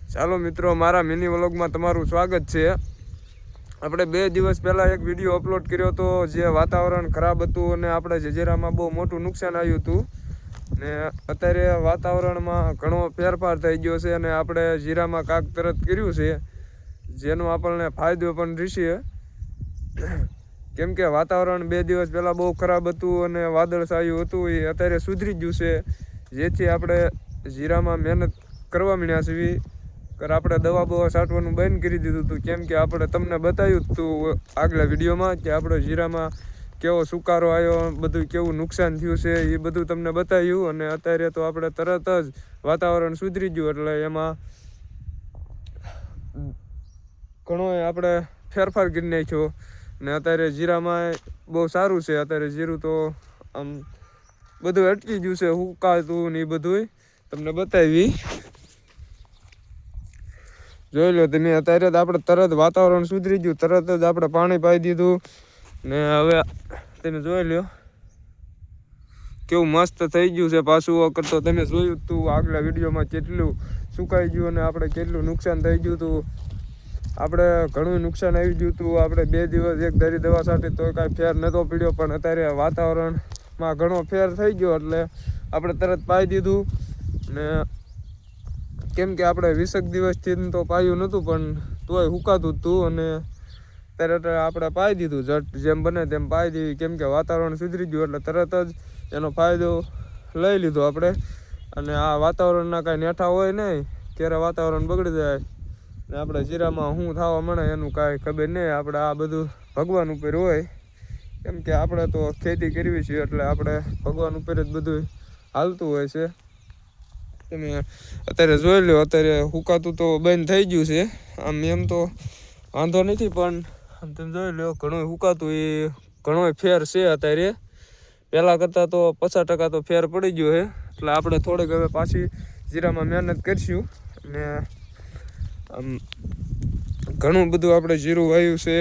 ચાલો મિત્રો, મારા મિની વ્લોગમાં તમારું સ્વાગત છે। આપણે 2 દિવસ પહેલાં એક વિડીયો અપલોડ કર્યો હતો, જે વાતાવરણ ખરાબ હતું અને આપણે જજીરામાં બહુ મોટું નુકસાન આવ્યું હતું। ને અત્યારે વાતાવરણમાં ઘણો ફેરફાર થઈ ગયો છે અને આપણે જીરામાં કાક તરત કર્યું છે, જેનો આપણને ફાયદો પણ રહેશે। કેમ કે વાતાવરણ 2 દિવસ પહેલાં બહુ ખરાબ હતું અને વાદળછાયું હતું, એ અત્યારે સુધરી ગયું છે, જેથી આપણે જીરામાં મહેનત કરવા માંડ્યા છીએ। આપણે દવા બવા છાંટવાનું બંધ કરી દીધું હતું, કેમ કે આપણે તમને બતાવ્યું હતું આગલા વિડીયોમાં કે આપણે જીરામાં કેવો સુકારો આવ્યો, બધું કેવું નુકસાન થયું છે એ બધું તમને બતાવ્યું। અને અત્યારે તો આપણે તરત જ વાતાવરણ સુધરી ગયું, એટલે એમાં ઘણો આપણે ફેરફાર કરી નાખ્યો ને અત્યારે જીરામાં બહુ સારું છે। અત્યારે જીરું તો આમ બધું અટકી ગયું છે, હુકાતું ને એ બધું તમને બતાવી જોઈ લો તમે। અત્યારે જ આપણે તરત વાતાવરણ સુધરી ગયું, તરત જ આપણે પાણી પાઈ દીધું ને હવે તમે જોઈ લો કેવું મસ્ત થઈ ગયું છે પાછું। કરતો તમે જોયું તું આગલા વિડીયોમાં કેટલું સુકાઈ ગયું અને આપણે કેટલું નુકસાન થઈ ગયું હતું। આપણે ઘણું નુકસાન આવી ગયું હતું। આપણે 2 દિવસ એક ધારી દવા છાંટી તો કાંઈ ફેર નહોતો પડ્યો, પણ અત્યારે વાતાવરણમાં ઘણો ફેર થઈ ગયો એટલે આપણે તરત પાઈ દીધું ને કેમ કે આપણે 20 દિવસથી તો પાયું નહોતું, પણ તોય હુકાતું જ હતું અને તરત આપણે પાઈ દીધું, જટ જેમ બને તેમ પાઈ દીધી, કેમ કે વાતાવરણ સુધરી ગયું એટલે તરત જ એનો ફાયદો લઈ લીધો આપણે। અને આ વાતાવરણના કાંઈ નેઠા હોય નહીં, ત્યારે વાતાવરણ બગડી જાય ને આપણે જીરામાં શું થવા મળે એનું કાંઈ ખબર નહીં। આપણે આ બધું ભગવાન ઉપર હોય, કેમ કે આપણે તો ખેતી કરવી છે એટલે આપણે ભગવાન ઉપર જ બધું હાલતું હોય છે। તમે અત્યારે જોઈ લો, અત્યારે હુકાતું તો બંધ થઈ ગયું છે, આમ એમ તો વાંધો નથી, પણ તમે જોઈ લો ઘણું હુકાતું એ ઘણો ફેર છે અત્યારે। પહેલાં કરતાં તો 50% તો ફેર પડી ગયો છે, એટલે આપણે થોડીક હવે પાછી જીરામાં મહેનત કરીશું ને આમ ઘણું બધું આપણે જીરું વાવ્યું છે,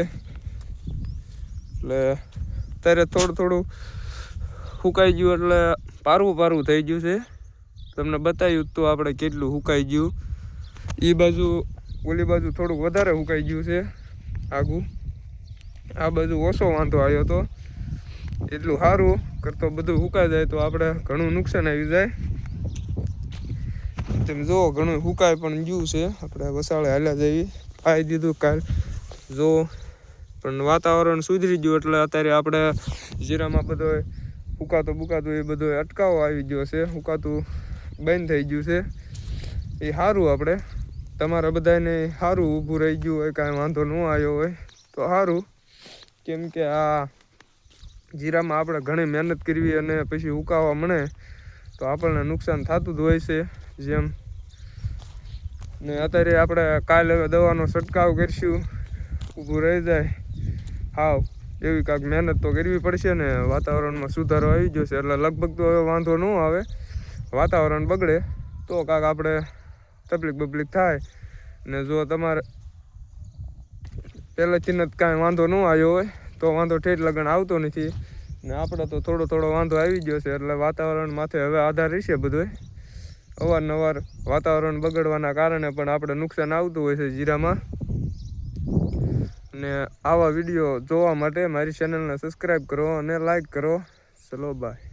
એટલે અત્યારે થોડું સુકાઈ ગયું એટલે પારવું થઈ ગયું છે। તમને બતાવ્યું તો આપણે કેટલું સુકાઈ ગયું, એ બાજુ ઓલી બાજુ થોડુંક વધારે સુકાઈ ગયું છે આગું, આ બાજુ ઓછો વાંધો આવ્યો હતો। એટલું સારું કરતો બધું સુકાઈ જાય તો આપણે ઘણું નુકસાન આવી જાય। તમે જુઓ ઘણું સુકાઈ પણ ગયું છે, આપણે વસાળે હાલ્યા જઈએ પાઈ દીધું કાલ જો, પણ વાતાવરણ સુધરી ગયું એટલે અત્યારે આપણે જીરામાં બધો હુકાતું એ બધો અટકાવો આવી ગયો છે, હુકાતું બંધ થઈ ગયું છે, એ સારું। આપણે તમારા બધાને સારું ઊભું રહી ગયું હોય, કાંઈ વાંધો ન આવ્યો હોય તો સારું, કેમ કે આ જીરામાં આપણે ઘણી મહેનત કરવી અને પછી ઉકાવા મળે તો આપણને નુકસાન થતું જ હોય છે જેમ। ને અત્યારે આપણે કાલે હવે દવાનો છંટકાવ કરીશું, ઊભું રહી જાય હાવ એવી કાંઈક મહેનત તો કરવી પડશે ને। વાતાવરણમાં સુધારો આવી ગયો છે એટલે લગભગ તો હવે વાંધો ન આવે, વાતાવરણ બગડે તો કાંઈક આપણે તકલીફ થાય ને જો તમારે પહેલેથી જ કાંઈ વાંધો ન આવ્યો હોય તો વાંધો ઠેઠ લગન આવતો નથી ને આપણે તો થોડો વાંધો આવી ગયો છે, એટલે વાતાવરણ માથે હવે આધાર રહેશે બધોય। અવારનવાર વાતાવરણ બગડવાના કારણે પણ આપણે નુકસાન આવતું હોય છે જીરામાં। અને આવા વિડીયો જોવા માટે મારી ચેનલને સબસ્ક્રાઈબ કરો અને લાઈક કરો। ચલો બાય।